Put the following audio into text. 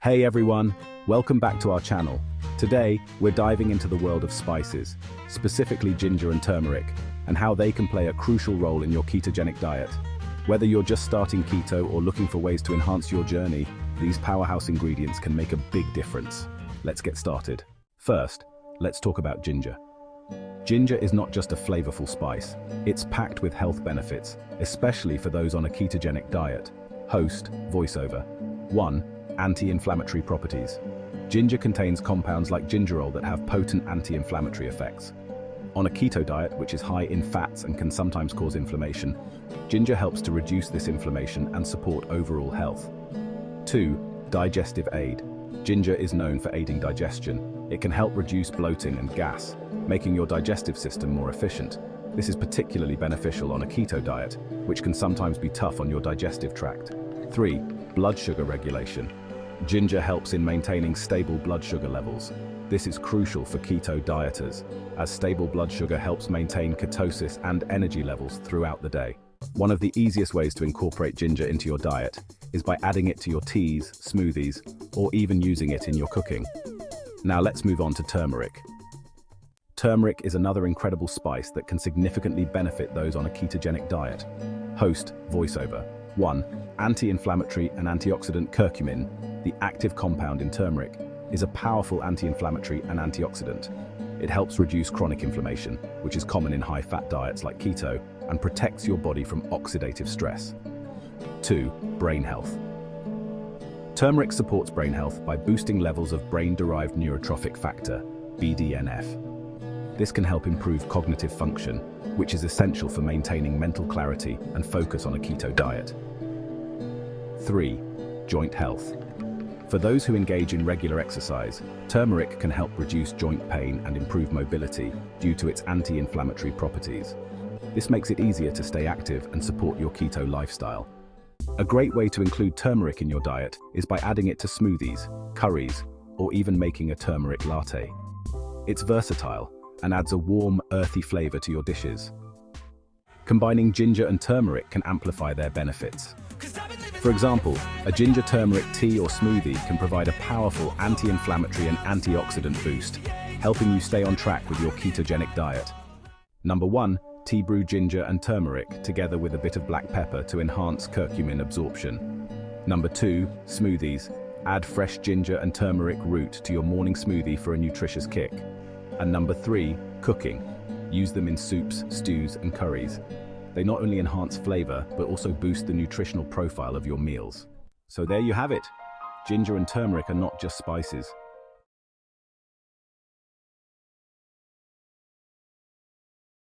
Hey everyone, welcome back to our channel. Today, we're diving into the world of spices, specifically ginger and turmeric, and how they can play a crucial role in your ketogenic diet. Whether you're just starting keto or looking for ways to enhance your journey, these powerhouse ingredients can make a big difference. Let's get started. First, let's talk about ginger. Ginger is not just a flavorful spice, it's packed with health benefits, especially for those on a ketogenic diet. Host, voiceover. 1. Anti-inflammatory properties. Ginger contains compounds like gingerol that have potent anti-inflammatory effects. On a keto diet, which is high in fats and can sometimes cause inflammation, ginger helps to reduce this inflammation and support overall health. 2. Digestive aid. Ginger is known for aiding digestion. It can help reduce bloating and gas, making your digestive system more efficient. This is particularly beneficial on a keto diet, which can sometimes be tough on your digestive tract. 3. Blood sugar regulation. Ginger helps in maintaining stable blood sugar levels. This is crucial for keto dieters, as stable blood sugar helps maintain ketosis and energy levels throughout the day. One of the easiest ways to incorporate ginger into your diet is by adding it to your teas, smoothies, or even using it in your cooking. Now let's move on to turmeric. Turmeric is another incredible spice that can significantly benefit those on a ketogenic diet. Host, voiceover. 1. Anti-inflammatory and antioxidant curcumin, the active compound in turmeric, is a powerful anti-inflammatory and antioxidant. It helps reduce chronic inflammation, which is common in high-fat diets like keto, and protects your body from oxidative stress. 2. Brain health. Turmeric supports brain health by boosting levels of brain-derived neurotrophic factor, BDNF. This can help improve cognitive function, which is essential for maintaining mental clarity and focus on a keto diet. 3. Joint health. For those who engage in regular exercise, turmeric can help reduce joint pain and improve mobility due to its anti-inflammatory properties. This makes it easier to stay active and support your keto lifestyle. A great way to include turmeric in your diet is by adding it to smoothies, curries, or even making a turmeric latte. It's versatile and adds a warm, earthy flavor to your dishes. Combining ginger and turmeric can amplify their benefits. For example, a ginger turmeric tea or smoothie can provide a powerful anti-inflammatory and antioxidant boost, helping you stay on track with your ketogenic diet. Number 1. Tea brew ginger and turmeric together with a bit of black pepper to enhance curcumin absorption. Number 2. Smoothies. Add fresh ginger and turmeric root to your morning smoothie for a nutritious kick. And number 3. Cooking. Use them in soups, stews, and curries. They not only enhance flavor, but also boost the nutritional profile of your meals. So there you have it. Ginger and turmeric are not just spices.